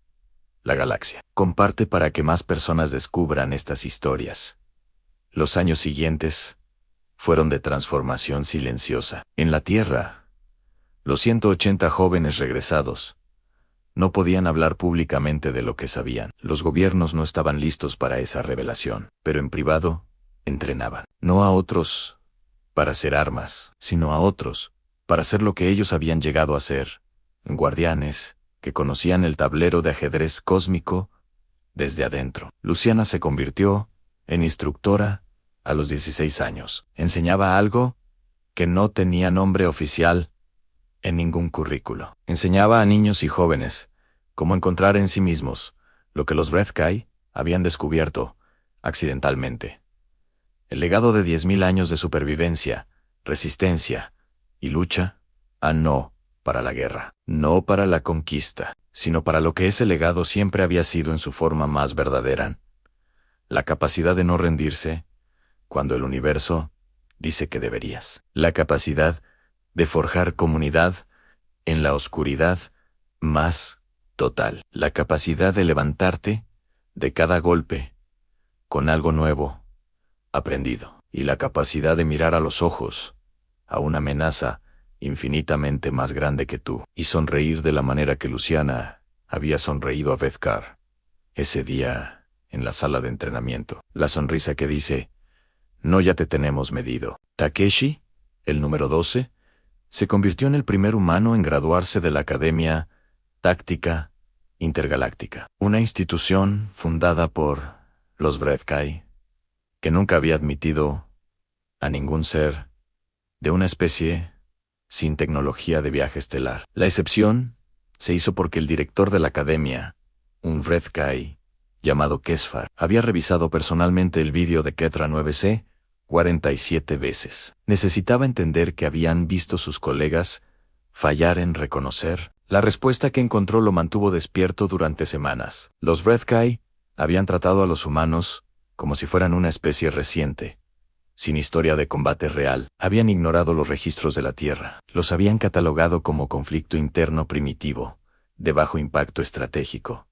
la galaxia. Comparte para que más personas descubran estas historias. Los años siguientes fueron de transformación silenciosa. En la Tierra, los 180 jóvenes regresados no podían hablar públicamente de lo que sabían. Los gobiernos no estaban listos para esa revelación, pero en privado entrenaban. No a otros para hacer armas, sino a otros para hacer lo que ellos habían llegado a ser: guardianes que conocían el tablero de ajedrez cósmico desde adentro. Luciana se convirtió en instructora a los 16 años. Enseñaba algo que no tenía nombre oficial en ningún currículo. Enseñaba a niños y jóvenes cómo encontrar en sí mismos lo que los Vredkai habían descubierto accidentalmente. El legado de 10.000 años de supervivencia, resistencia y lucha, no para la guerra, no para la conquista, sino para lo que ese legado siempre había sido en su forma más verdadera: la capacidad de no rendirse cuando el universo dice que deberías. La capacidad de forjar comunidad en la oscuridad más total. La capacidad de levantarte de cada golpe con algo nuevo aprendido. Y la capacidad de mirar a los ojos a una amenaza infinitamente más grande que tú y sonreír de la manera que Luciana había sonreído a Vredkar ese día en la sala de entrenamiento. La sonrisa que dice: no, ya te tenemos medido. Takeshi, el número 12, se convirtió en el primer humano en graduarse de la Academia Táctica Intergaláctica, una institución fundada por los Vredkai, que nunca había admitido a ningún ser de una especie sin tecnología de viaje estelar. La excepción se hizo porque el director de la academia, un Vredkai llamado Kesfar, había revisado personalmente el vídeo de Ketra 9C 47 veces. Necesitaba entender que habían visto sus colegas fallar en reconocer. La respuesta que encontró lo mantuvo despierto durante semanas. Los Vredkai habían tratado a los humanos como si fueran una especie reciente, sin historia de combate real. Habían ignorado los registros de la Tierra. Los habían catalogado como conflicto interno primitivo, de bajo impacto estratégico.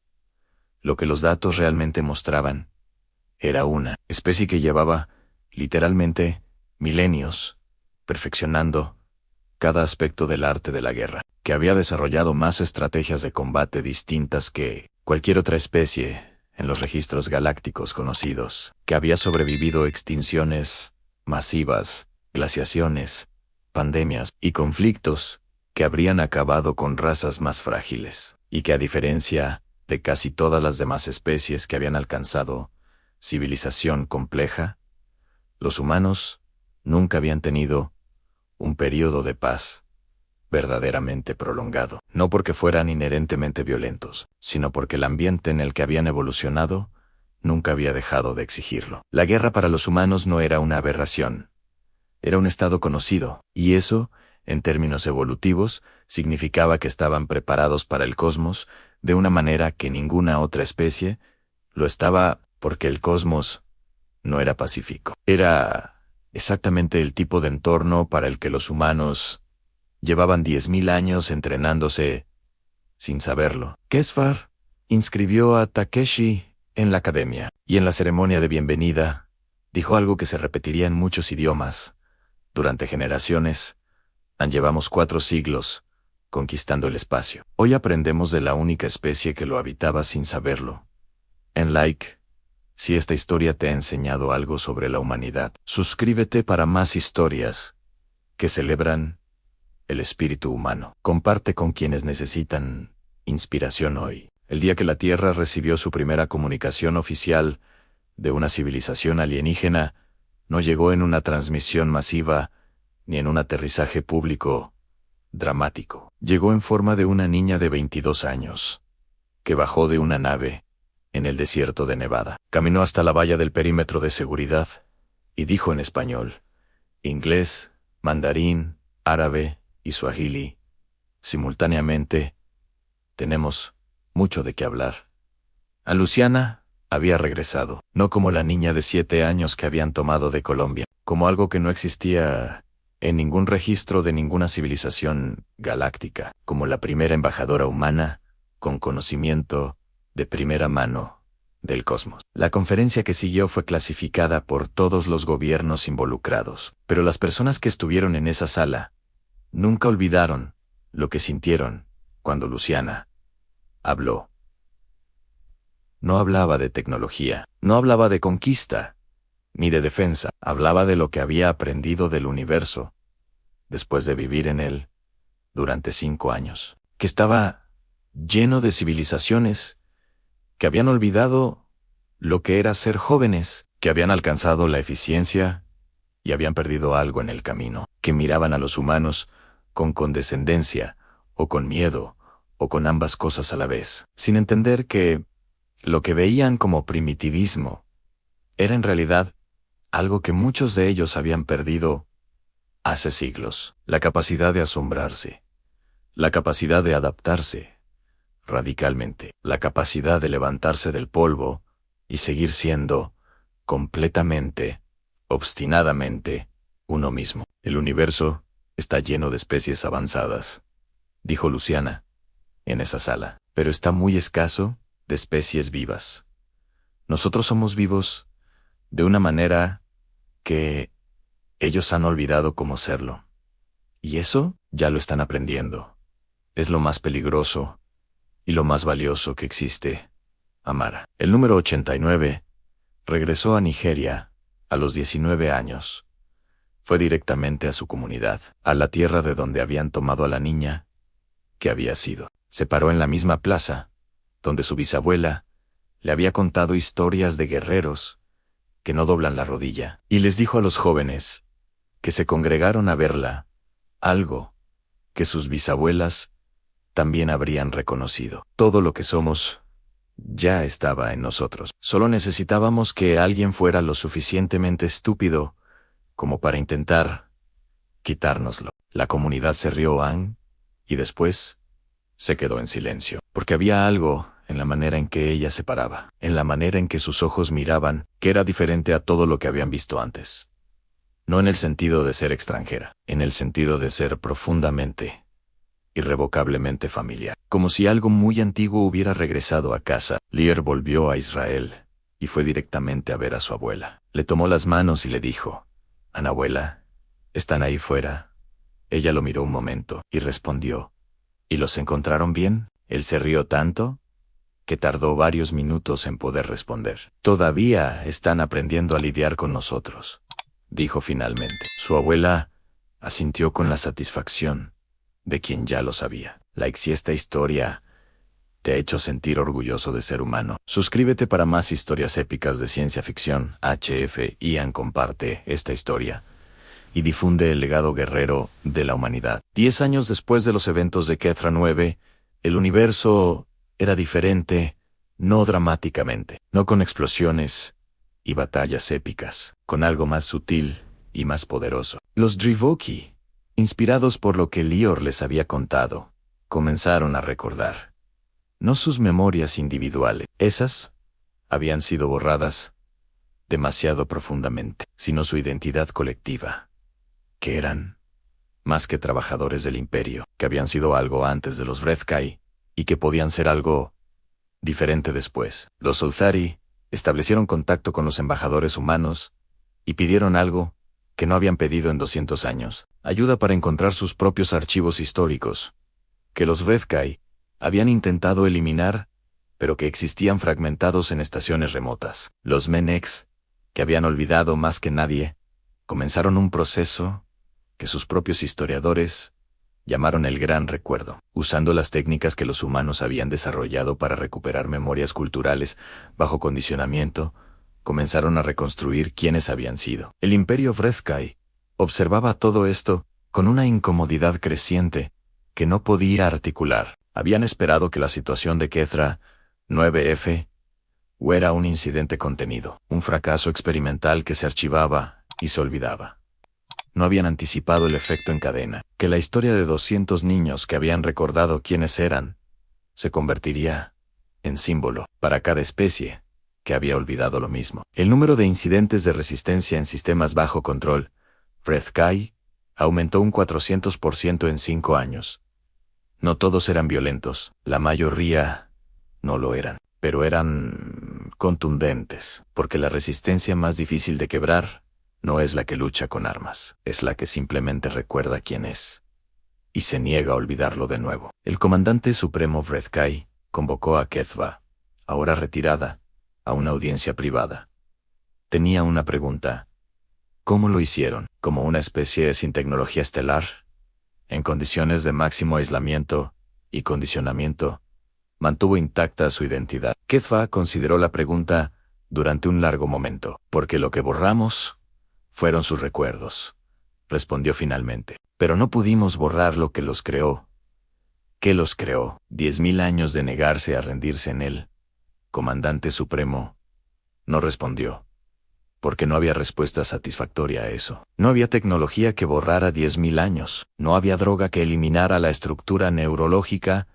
Lo que los datos realmente mostraban era una especie que llevaba, literalmente, milenios, perfeccionando cada aspecto del arte de la guerra, que había desarrollado más estrategias de combate distintas que cualquier otra especie en los registros galácticos conocidos, que había sobrevivido extinciones masivas, glaciaciones, pandemias y conflictos que habrían acabado con razas más frágiles, y que a diferencia de casi todas las demás especies que habían alcanzado civilización compleja, los humanos nunca habían tenido un periodo de paz verdaderamente prolongado, no porque fueran inherentemente violentos, sino porque el ambiente en el que habían evolucionado nunca había dejado de exigirlo. La guerra para los humanos no era una aberración. Era un estado conocido, y eso, en términos evolutivos, significaba que estaban preparados para el cosmos de una manera que ninguna otra especie lo estaba, porque el cosmos no era pacífico. Era exactamente el tipo de entorno para el que los humanos llevaban 10.000 años entrenándose sin saberlo. Kesvar inscribió a Takeshi en la academia, y en la ceremonia de bienvenida dijo algo que se repetiría en muchos idiomas. Durante generaciones, llevamos 4 siglos conquistando el espacio. Hoy aprendemos de la única especie que lo habitaba sin saberlo. En like, si esta historia te ha enseñado algo sobre la humanidad, suscríbete para más historias que celebran el espíritu humano. Comparte con quienes necesitan inspiración hoy. El día que la Tierra recibió su primera comunicación oficial de una civilización alienígena, no llegó en una transmisión masiva ni en un aterrizaje público dramático. Llegó en forma de una niña de 22 años, que bajó de una nave en el desierto de Nevada. Caminó hasta la valla del perímetro de seguridad y dijo en español, inglés, mandarín, árabe y suajili simultáneamente: tenemos mucho de qué hablar. A Luciana había regresado, no como la niña de 7 años que habían tomado de Colombia, como algo que no existía en ningún registro de ninguna civilización galáctica, como la primera embajadora humana con conocimiento de primera mano del cosmos. La conferencia que siguió fue clasificada por todos los gobiernos involucrados, pero las personas que estuvieron en esa sala nunca olvidaron lo que sintieron cuando Luciana habló. No hablaba de tecnología, no hablaba de conquista, ni de defensa. Hablaba de lo que había aprendido del universo, después de vivir en él durante 5 años, que estaba lleno de civilizaciones que habían olvidado lo que era ser jóvenes, que habían alcanzado la eficiencia y habían perdido algo en el camino, que miraban a los humanos con condescendencia, o con miedo, o con ambas cosas a la vez, sin entender que lo que veían como primitivismo era en realidad algo que muchos de ellos habían perdido hace siglos: la capacidad de asombrarse, la capacidad de adaptarse radicalmente, la capacidad de levantarse del polvo y seguir siendo completamente, obstinadamente, uno mismo. El universo está lleno de especies avanzadas, dijo Luciana en esa sala, pero está muy escaso de especies vivas. Nosotros somos vivos de una manera que ellos han olvidado cómo serlo. Y eso ya lo están aprendiendo. Es lo más peligroso y lo más valioso que existe. Amara. El número 89 regresó a Nigeria a los 19 años. Fue directamente a su comunidad, a la tierra de donde habían tomado a la niña que había sido. Se paró en la misma plaza donde su bisabuela le había contado historias de guerreros que no doblan la rodilla, y les dijo a los jóvenes que se congregaron a verla algo que sus bisabuelas también habrían reconocido. Todo lo que somos ya estaba en nosotros. Solo necesitábamos que alguien fuera lo suficientemente estúpido como para intentar quitárnoslo. La comunidad se rió y después se quedó en silencio, porque había algo en la manera en que ella se paraba, en la manera en que sus ojos miraban, que era diferente a todo lo que habían visto antes. No en el sentido de ser extranjera, en el sentido de ser profundamente, irrevocablemente familiar. Como si algo muy antiguo hubiera regresado a casa. Lear volvió a Israel y fue directamente a ver a su abuela. Le tomó las manos y le dijo: «Anabuela, ¿están ahí fuera?» Ella lo miró un momento y respondió: «¿Y los encontraron bien?» Él se rió tanto que tardó varios minutos en poder responder. «Todavía están aprendiendo a lidiar con nosotros», dijo finalmente. Su abuela asintió con la satisfacción de quien ya lo sabía. Si esta historia te ha hecho sentir orgulloso de ser humano, suscríbete para más historias épicas de ciencia ficción. HF Ian comparte esta historia y difunde el legado guerrero de la humanidad. 10 años después de los eventos de Ketra 9, el universo era diferente no dramáticamente, no con explosiones y batallas épicas, con algo más sutil y más poderoso. Los Drivoki, inspirados por lo que Lior les había contado, comenzaron a recordar. No sus memorias individuales, esas habían sido borradas demasiado profundamente, sino su identidad colectiva, que eran más que trabajadores del imperio, que habían sido algo antes de los Vrethkai, y que podían ser algo diferente después. Los Solthari establecieron contacto con los embajadores humanos y pidieron algo que no habían pedido en 200 años, ayuda para encontrar sus propios archivos históricos, que los Vrethkai habían intentado eliminar, pero que existían fragmentados en estaciones remotas. Los Menex, que habían olvidado más que nadie, comenzaron un proceso que sus propios historiadores llamaron el Gran Recuerdo, usando las técnicas que los humanos habían desarrollado para recuperar memorias culturales bajo condicionamiento. Comenzaron a reconstruir quiénes habían sido. El Imperio Vrethkai observaba todo esto con una incomodidad creciente que no podía articular. Habían esperado que la situación de Kethra 9F era un incidente contenido, un fracaso experimental que se archivaba y se olvidaba. No habían anticipado el efecto en cadena, que la historia de 200 niños que habían recordado quiénes eran se convertiría en símbolo para cada especie que había olvidado lo mismo. El número de incidentes de resistencia en sistemas bajo control, Vrethkai, aumentó un 400% en 5 años. No todos eran violentos, la mayoría no lo eran, pero eran contundentes, porque la resistencia más difícil de quebrar no es la que lucha con armas, es la que simplemente recuerda quién es y se niega a olvidarlo de nuevo. El comandante supremo Vrethkai convocó a Kethva, ahora retirada, a una audiencia privada. Tenía una pregunta. ¿Cómo lo hicieron? ¿Como una especie sin tecnología estelar? En condiciones de máximo aislamiento y condicionamiento, mantuvo intacta su identidad. Kethva consideró la pregunta durante un largo momento. Porque lo que borramos fueron sus recuerdos, respondió finalmente. Pero no pudimos borrar lo que los creó. ¿Qué los creó? 10.000 años de negarse a rendirse en él. Comandante Supremo no respondió, porque no había respuesta satisfactoria a eso. No había tecnología que borrara 10.000 años, no había droga que eliminara la estructura neurológica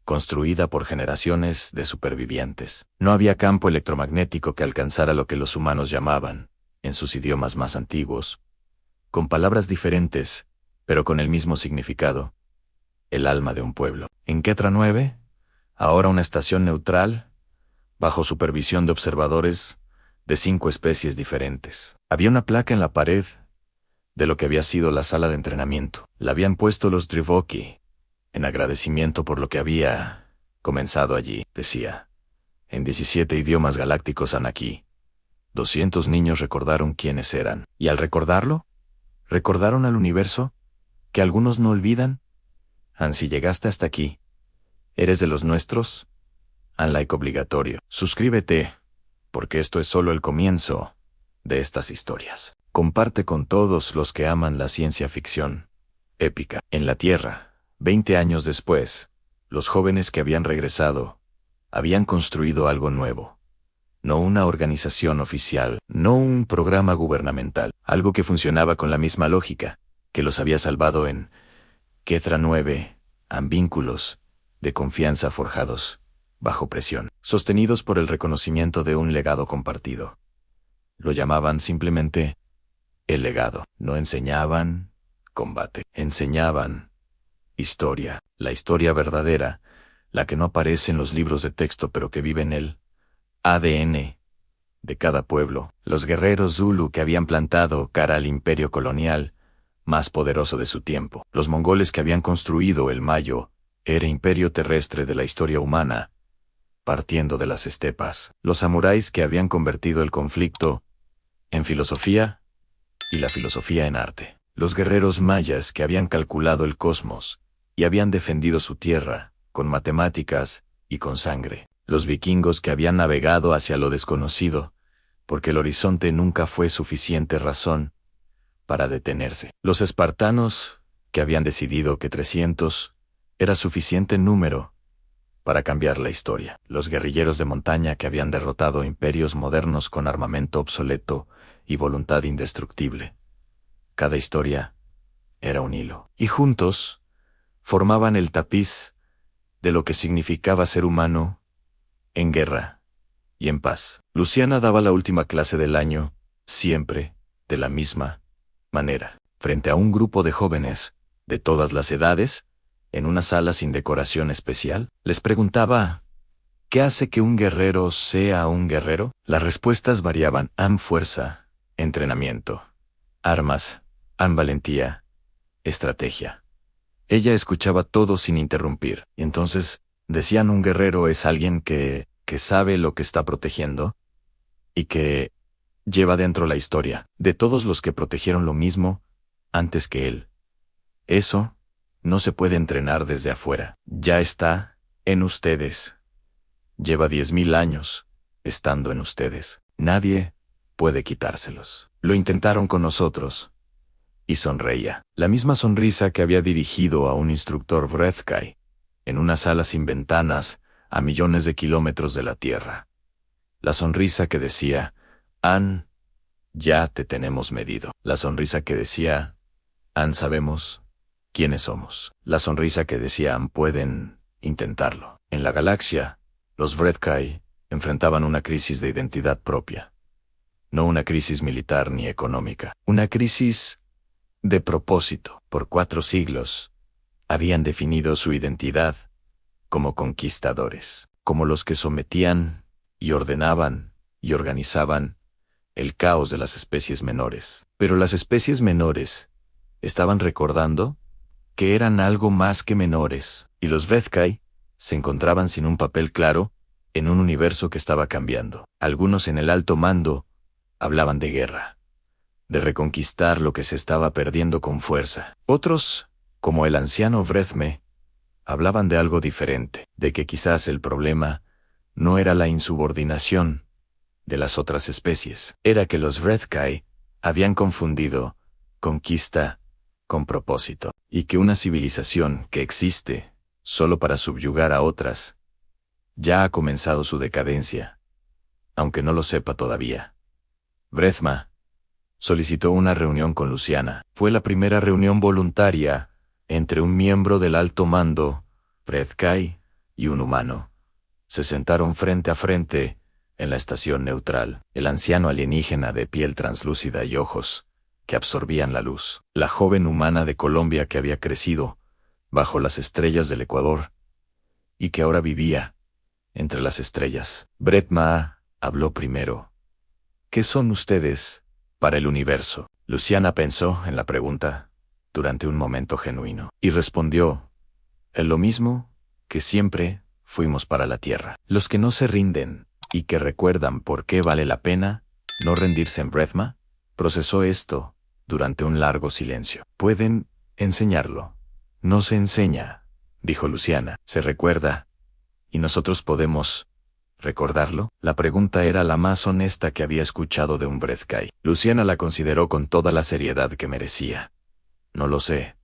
construida por generaciones de supervivientes. No había campo electromagnético que alcanzara lo que los humanos llamaban, en sus idiomas más antiguos, con palabras diferentes, pero con el mismo significado, el alma de un pueblo. En Kethra 9, ahora una estación neutral, bajo supervisión de observadores de 5 especies diferentes. Había una placa en la pared de lo que había sido la sala de entrenamiento. La habían puesto los Drivoki, en agradecimiento por lo que había comenzado allí. Decía, en 17 idiomas galácticos Anaki, 200 niños recordaron quiénes eran. Y al recordarlo, recordaron al universo, que algunos no olvidan. Si llegaste hasta aquí, ¿eres de los nuestros? Like obligatorio. Suscríbete, porque esto es solo el comienzo de estas historias. Comparte con todos los que aman la ciencia ficción épica. En la Tierra, 20 años después, los jóvenes que habían regresado habían construido algo nuevo. No una organización oficial, no un programa gubernamental, algo que funcionaba con la misma lógica, que los había salvado en Kethra 9, vínculos de confianza forjados bajo presión, sostenidos por el reconocimiento de un legado compartido. Lo llamaban simplemente el legado. No enseñaban combate, enseñaban historia, la historia verdadera, la que no aparece en los libros de texto pero que vive en el ADN de cada pueblo. Los guerreros Zulu que habían plantado cara al imperio colonial más poderoso de su tiempo. Los mongoles que habían construido el Mayo, era imperio terrestre de la historia humana, partiendo de las estepas. Los samuráis que habían convertido el conflicto en filosofía y la filosofía en arte. Los guerreros mayas que habían calculado el cosmos y habían defendido su tierra con matemáticas y con sangre. Los vikingos que habían navegado hacia lo desconocido, porque el horizonte nunca fue suficiente razón para detenerse. Los espartanos que habían decidido que 300 era suficiente número para cambiar la historia. Los guerrilleros de montaña que habían derrotado imperios modernos con armamento obsoleto y voluntad indestructible. Cada historia era un hilo. Y juntos formaban el tapiz de lo que significaba ser humano en guerra y en paz. Luciana daba la última clase del año, siempre de la misma manera, frente a un grupo de jóvenes de todas las edades, en una sala sin decoración especial. Les preguntaba, ¿qué hace que un guerrero sea un guerrero? Las respuestas variaban: fuerza, entrenamiento, armas, valentía, estrategia. Ella escuchaba todo sin interrumpir, y entonces decían: un guerrero es alguien que sabe lo que está protegiendo y que lleva dentro la historia de todos los que protegieron lo mismo antes que él. Eso no se puede entrenar desde afuera. Ya está en ustedes. Lleva 10.000 años estando en ustedes. Nadie puede quitárselos. Lo intentaron con nosotros. Y sonreía. La misma sonrisa que había dirigido a un instructor Vrethkai en una sala sin ventanas a millones de kilómetros de la Tierra. La sonrisa que decía: ya te tenemos medido. La sonrisa que decía: sabemos quiénes somos. La sonrisa que decía: pueden intentarlo. En la galaxia, los Vrethkai enfrentaban una crisis de identidad propia. No una crisis militar ni económica. Una crisis de propósito. Por 4 siglos, habían definido su identidad como conquistadores, como los que sometían y ordenaban y organizaban el caos de las especies menores. Pero las especies menores estaban recordando que eran algo más que menores, y los Vrethkai se encontraban sin un papel claro en un universo que estaba cambiando. Algunos en el alto mando hablaban de guerra, de reconquistar lo que se estaba perdiendo con fuerza. Otros, como el anciano Vrethme, hablaban de algo diferente, de que quizás el problema no era la insubordinación de las otras especies, era que los Vrethkai habían confundido conquista con propósito, y que una civilización que existe solo para subyugar a otras ya ha comenzado su decadencia, aunque no lo sepa todavía. Vrethma solicitó una reunión con Luciana. Fue la primera reunión voluntaria entre un miembro del alto mando, Vrethkai, y un humano. Se sentaron frente a frente en la estación neutral, el anciano alienígena de piel translúcida y ojos que absorbían la luz, la joven humana de Colombia que había crecido bajo las estrellas del Ecuador y que ahora vivía entre las estrellas. Vrethma habló primero. ¿Qué son ustedes para el universo? Luciana pensó en la pregunta durante un momento genuino y respondió: en lo mismo que siempre fuimos para la Tierra. Los que no se rinden y que recuerdan por qué vale la pena no rendirse. En Vrethma procesó esto durante un largo silencio. Pueden enseñarlo. No se enseña, dijo Luciana. Se recuerda. ¿Y nosotros podemos recordarlo? La pregunta era la más honesta que había escuchado de un Vrethkai. Luciana la consideró con toda la seriedad que merecía. No lo sé,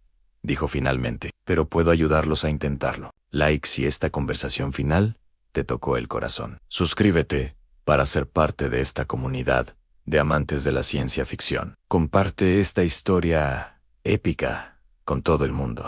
dijo finalmente, pero puedo ayudarlos a intentarlo. Like si esta conversación final te tocó el corazón. Suscríbete para ser parte de esta comunidad de amantes de la ciencia ficción. Comparte esta historia épica con todo el mundo.